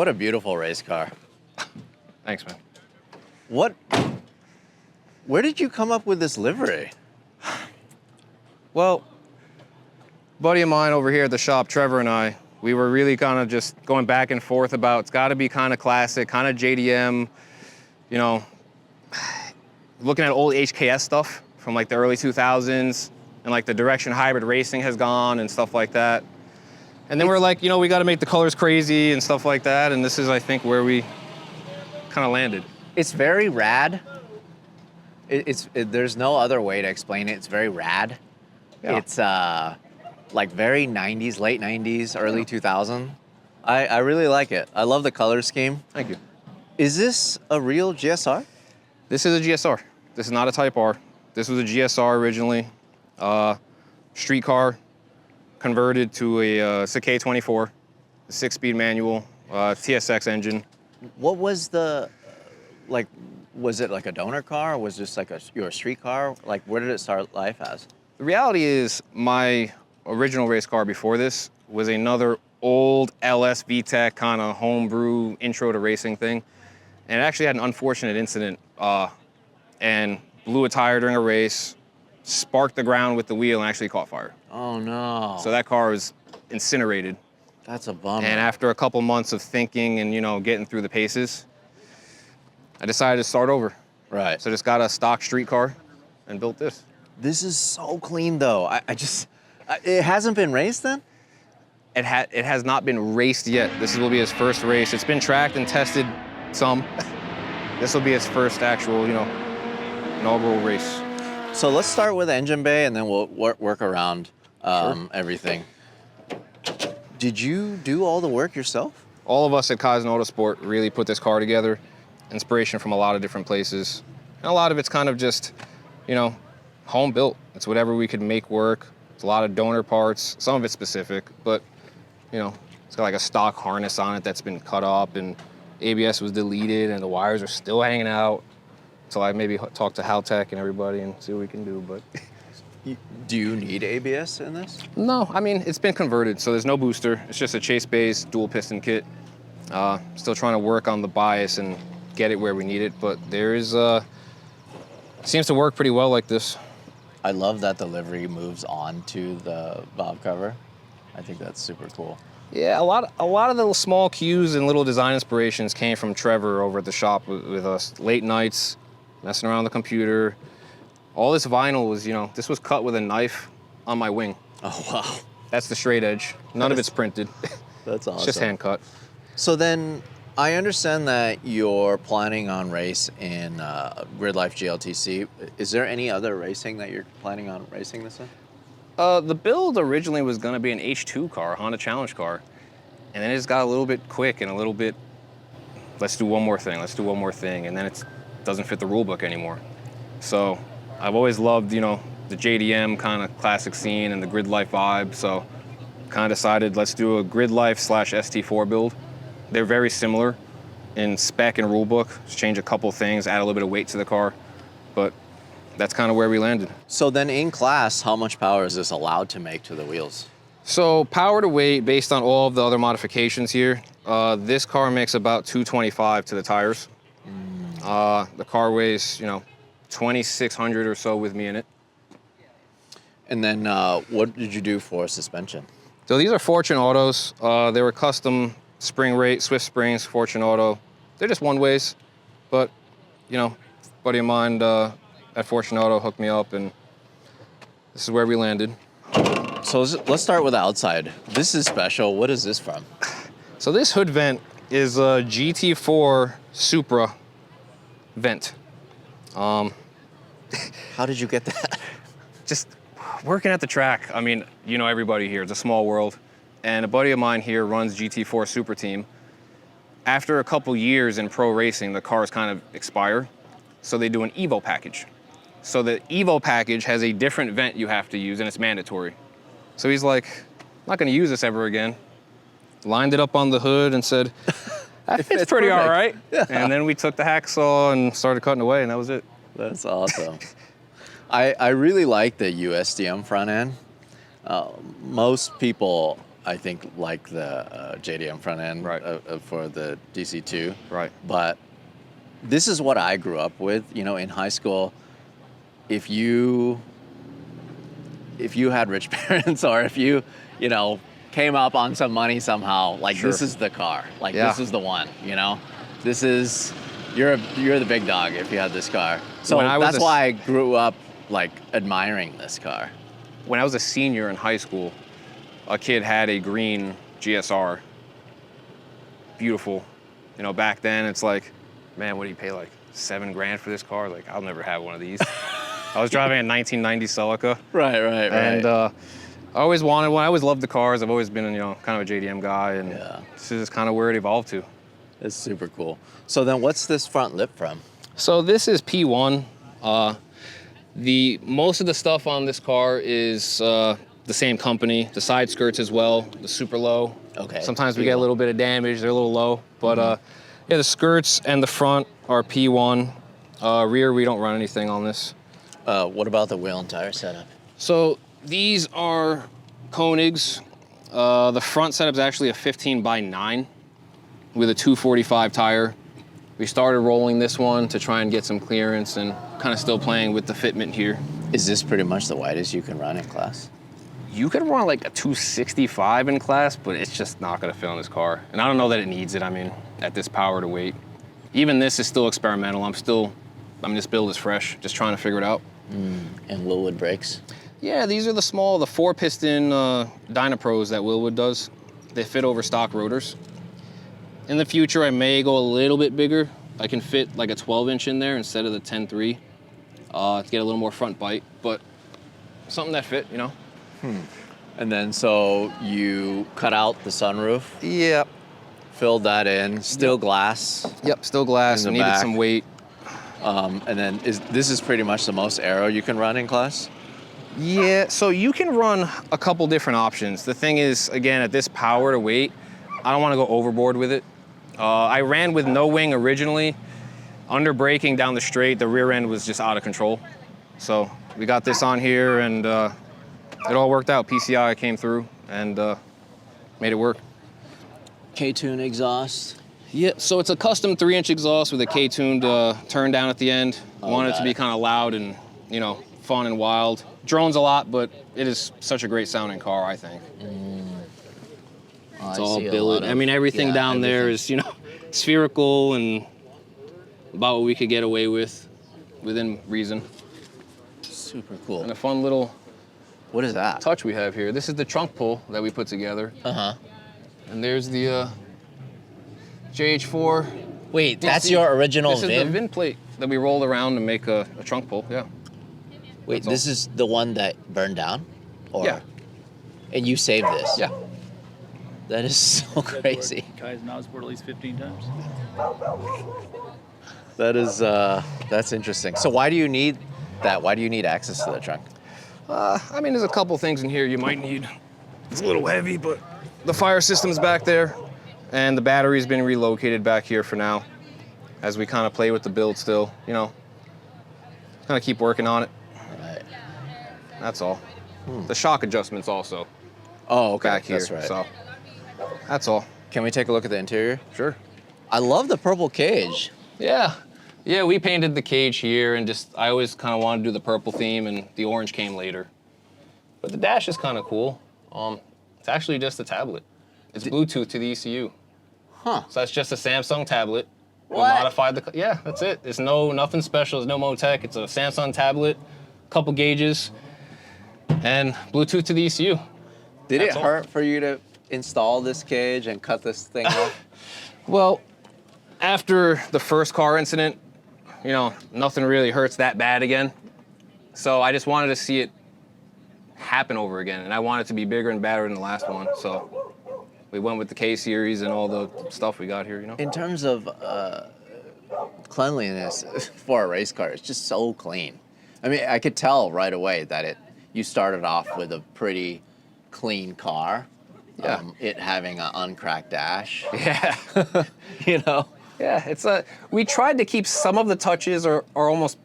What a beautiful race car. Thanks, man. Where did you come up with this livery? Well, buddy of mine over here at the shop, Trevor and I, we were really kind of just going back and forth about it's got to be kind of classic, kind of JDM, you know, looking at old HKS stuff from like the early 2000s and like the direction hybrid racing has gone and stuff like that. And then we're like, you know, we got to make the colors crazy and stuff like that. And this is, I think, where we kind of landed. It's very rad. There's no other way to explain it. It's very rad. Yeah. It's like very 90s, late 90s, early 2000. I really like it. I love the color scheme. Thank you. Is this a real GSR? This is a GSR. This is not a Type R. This was a GSR originally. Street car converted to a Sakai 24, a 6-speed manual, TSX engine. What was the, like, was it like a donor car or was this like your street car? Like, where did it start life as? The reality is my original race car before this was another old LS VTEC kind of homebrew intro to racing thing. And it actually had an unfortunate incident and blew a tire during a race, sparked the ground with the wheel and actually caught fire. Oh no. So that car was incinerated. That's a bummer. And after a couple months of thinking and, you know, getting through the paces, I decided to start over. Right. So just got a stock street car and built this. This is so clean though. It hasn't been raced then? It has not been raced yet. This will be his first race. It's been tracked and tested some. This will be his first actual, you know, inaugural race. So let's start with engine bay and then we'll work around Sure. everything. Did you do all the work yourself? All of us at Kaizen Autosport really put this car together. Inspiration from a lot of different places. And a lot of it's kind of just, you know, home built. It's whatever we could make work. It's a lot of donor parts. Some of it's specific, but, you know, it's got like a stock harness on it that's been cut up and ABS was deleted and the wires are still hanging out. So I maybe talk to Haltech and everybody and see what we can do, but. Do you need ABS in this? No, I mean, it's been converted, so there's no booster. It's just a chase-based dual piston kit. Still trying to work on the bias and get it where we need it, but there is, seems to work pretty well like this. I love that the livery moves on to the valve cover. I think that's super cool. Yeah, a lot of the little small cues and little design inspirations came from Trevor over at the shop with us. Late nights, messing around the computer. All this vinyl was, you know, this was cut with a knife on my wing. Oh, wow. That's the straight edge. None of it's printed. That's awesome. It's just hand cut. So then, I understand that you're planning on race in Grid Life GLTC. Is there any other racing that you're planning on racing this in? The build originally was going to be an H2 car, a Honda Challenge car. And then it just got a little bit quick and a little bit, let's do one more thing, let's do one more thing. And then it doesn't fit the rule book anymore. So I've always loved, you know, the JDM kind of classic scene and the Grid Life vibe. So kind of decided let's do a Grid Life / ST4 build. They're very similar in spec and rule book. Just change a couple things, add a little bit of weight to the car. But that's kind of where we landed. So then in class, how much power is this allowed to make to the wheels? So power to weight, based on all of the other modifications here, this car makes about 225 to the tires. The car weighs, you know, 2,600 or so with me in it. And then what did you do for suspension? So these are Fortune Autos. They were custom spring rate, Swift Springs, Fortune Auto. They're just one ways, but, you know, a buddy of mine at Fortune Auto hooked me up and this is where we landed. So let's start with the outside. This is special. What is this from? So this hood vent is a GT4 Supra vent. How did you get that? Just working at the track. I mean, you know everybody here. It's a small world. And a buddy of mine here runs GT4 Super Team. After a couple years in pro racing, the cars kind of expire. So they do an Evo package. So the Evo package has a different vent you have to use and it's mandatory. So he's like, I'm not gonna use this ever again. Lined it up on the hood and said, that fits pretty all right. Yeah. And then we took the hacksaw and started cutting away and that was it. That's awesome. I really like the USDM front end. Most people I think, like the JDM front end Right. For the DC2. Right. But this is what I grew up with. You know, in high school, if you had rich parents, or if you know, came up on some money somehow, like Sure. this is the car. Like Yeah. this is the one. You know, this is you're the big dog if you had this car. So When I was that's why I grew up like admiring this car. When I was a senior in high school, a kid had a green GSR. Beautiful. You know, back then it's like, man, what do you pay, like $7 grand for this car? Like, I'll never have one of these. I was driving a 1990 Celica. Right. And I always wanted one. I always loved the cars. I've always been, you know, kind of a JDM guy, and Yeah. this is kind of where it evolved to. It's super cool. So then what's this front lip from? So this is P1. Most of the stuff on this car is the same company. The side skirts as well, the super low. Okay. Sometimes we get a little bit of damage. They're a little low, but yeah, the skirts and the front are P1. Rear, we don't run anything on this. What about the wheel and tire setup? So these are Koenigs. The front setup is actually a 15/9 with a 245 tire. We started rolling this one to try and get some clearance, and kind of still playing with the fitment here. Is this pretty much the widest you can run in class? You could run like a 265 in class, but it's just not gonna fit on this car. And I don't know that it needs it. I mean, at this power to weight. Even this is still experimental. This build is fresh, just trying to figure it out. And Willwood brakes? Yeah, these are the 4-piston Dynapros that Willwood does. They fit over stock rotors. In the future, I may go a little bit bigger. I can fit like a 12-inch in there instead of the 10.3 to get a little more front bite, but something that fit, you know? And then so you cut out the sunroof, Yep. filled that in, still glass, Yep, still glass, In the needed back. some weight. and then this is pretty much the most aero you can run in class? Yeah, so you can run a couple different options. The thing is, again, at this power to weight, I don't want to go overboard with it. I ran with no wing originally. Under braking down the straight, the rear end was just out of control. So we got this on here, and it all worked out. PCI came through and made it work. K-tune exhaust. Yeah, so it's a custom 3-inch exhaust with a K-tuned turn down at the end. I wanted it to got be it. kind of loud and, you know, fun and wild. Drones a lot, but it is such a great sounding car, I think. It's all billet. I mean, everything down there is, you know, spherical and about what we could get away with within reason. super cool. And a fun little What is that? touch we have here. This is the trunk pull that we put together. Uh-huh. And there's the JH4. Wait, that's your original This is VIN? the VIN plate that we rolled around to make a trunk pull, yeah. Wait, that's this is the one that burned down? Or, Yeah. And you saved this? Yeah. That is so crazy. Kai's not sport at least 15 times. That is, that's interesting. So why do you need that? Why do you need access to the trunk? I mean, there's a couple things in here you might need. It's a little heavy, but the fire system's back there, and the battery's been relocated back here for now, as we kind of play with the build still, you know. Kind of keep working on it. Right. That's all. The shock adjustments also Oh, okay. back here. That's right. So that's all. Can we take a look at the interior? Sure. I love the purple cage. Yeah. Yeah, we painted the cage here, and I always kind of wanted to do the purple theme, and the orange came later. But the dash is kind of cool. It's actually just a tablet. It's Bluetooth to the ECU. Huh. So that's just a Samsung tablet. We What? modified yeah, that's it. It's nothing special. There's no Motec. It's a Samsung tablet, couple gauges, and Bluetooth to the ECU. Did That's it all. hurt for you to install this cage and cut this thing off? Well, after the first car incident, you know, nothing really hurts that bad again. So I just wanted to see it happen over again, and I want it to be bigger and badder than the last one. So we went with the K series and all the stuff we got here, you know. In terms of cleanliness for a race car, it's just so clean. I mean, I could tell right away that you started off with a pretty clean car. Yeah. It having an uncracked dash. Yeah. You know? Yeah, we tried to keep some of the touches are almost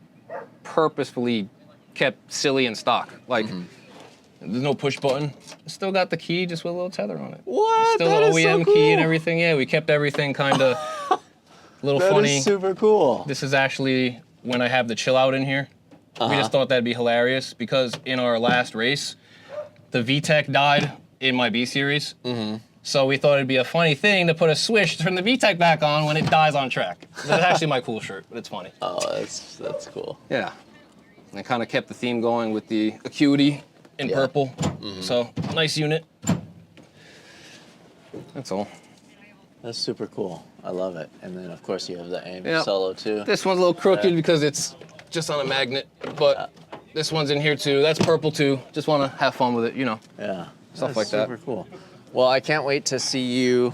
purposefully kept silly and stock. Like There's no push button. Still got the key, just with a little tether on it. What? Still That the is so OEM cool. key and everything. Yeah, we kept everything kind of a little That funny. is super cool. This is actually when I have the chill out in here. We just thought that'd be hilarious because in our last race, the VTEC died in my B series. So we thought it'd be a funny thing to put a switch, turn the VTEC back on when it dies on track. That's actually my cool shirt, but it's funny. Oh, that's cool. Yeah. And I kind of kept the theme going with the Acuity in purple. So nice unit. That's all. That's super cool. I love it. And then of course you have the AIM Yep. Solo too. This one's a little crooked because it's just on a magnet, but this one's in here too. That's purple too. Just want to have fun with it, you know. Yeah. Stuff That's like that. Super cool. Well, I can't wait to see you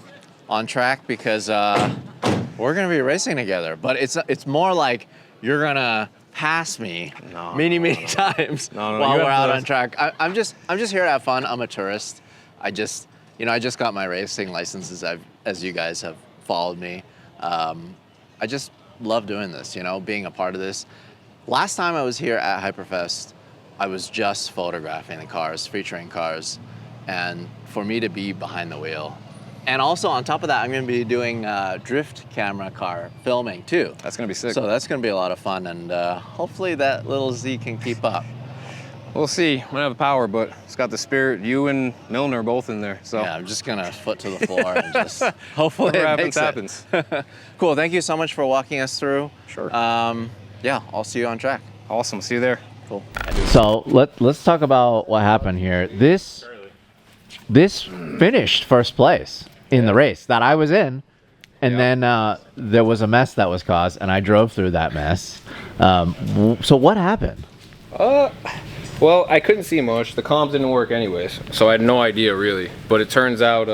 on track because we're gonna be racing together. But it's more like you're gonna pass me many times No, while you we're have out to- on track. I'm just here to have fun. I'm a tourist. I just got my racing licenses as you guys have followed me. I just love doing this, being a part of this. Last time I was here at Hyperfest, I was just photographing the cars, featuring cars, and for me to be behind the wheel. And also on top of that, I'm gonna be doing drift camera car filming too. That's going to be sick. So that's gonna be a lot of fun, and hopefully that little Z can keep up. We'll see. We don't have the power, but it's got the spirit. You and Milner are both in there. So Yeah, I'm just gonna foot to the floor and just hopefully whatever it happens, makes happens. Cool, thank you so much for walking us through. Sure. Yeah, I'll see you on track. Awesome. See you there. Cool. So let's talk about what happened here. This finished first place in the race that I was in, and then there was a mess that was caused, and I drove through that mess. So what happened? Well, I couldn't see much. The comms didn't work anyways, so I had no idea really. But it turns out,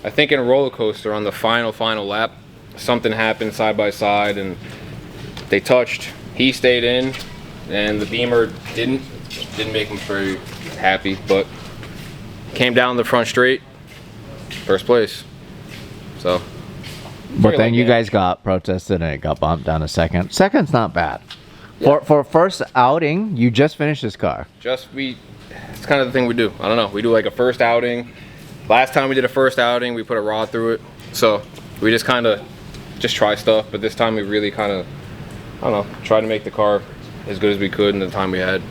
I think in a roller coaster on the final lap, something happened side by side, and they touched. He stayed in, and the Beamer didn't make him very happy. But came down the front straight, first place. So. But then you guys got protested, and it got bumped down to second. Second's not bad. For first outing, you just finished this car. It's kind of the thing we do. I don't know. We do like a first outing. Last time we did a first outing, we put a rod through it. So we just kind of try stuff. But this time we really kind of, I don't know, try to make the car as good as we could in the time we had.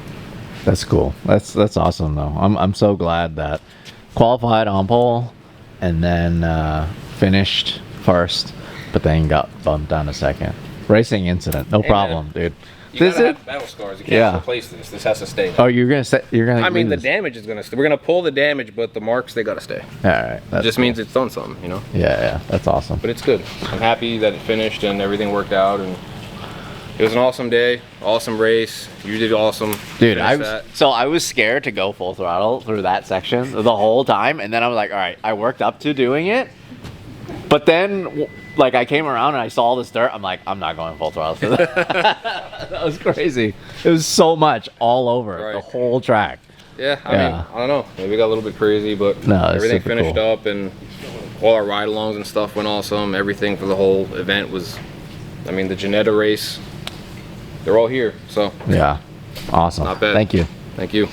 That's cool. That's awesome though. I'm so glad that qualified on pole and then finished first, but then got bumped down to second. Racing incident, no problem, dude. You gotta have battle scars. You can't replace this. This has to stay. Oh, you're gonna. I mean, the lose. damage is gonna stay. We're gonna pull the damage, but the marks, they gotta stay. All right. It just means it's done something, you know. Yeah, that's awesome. But it's good. I'm happy that it finished and everything worked out, and it was an awesome day, awesome race. You did awesome. Dude, Finished I was scared to go full throttle through that section the whole time, and then I was like, all right, I worked up to doing it, but then like I came around and I saw all this dirt. I'm like, I'm not going full throttle through that. That was crazy. It was so much all over the whole track. Yeah, I mean, I don't know. Maybe it got a little bit crazy, but No, it's everything super finished cool. up, and all our ride-alongs and stuff went awesome. Everything for the whole event was, I mean, the Janetta race, they're all here, so Yeah, awesome. not bad. Thank you. Thank you.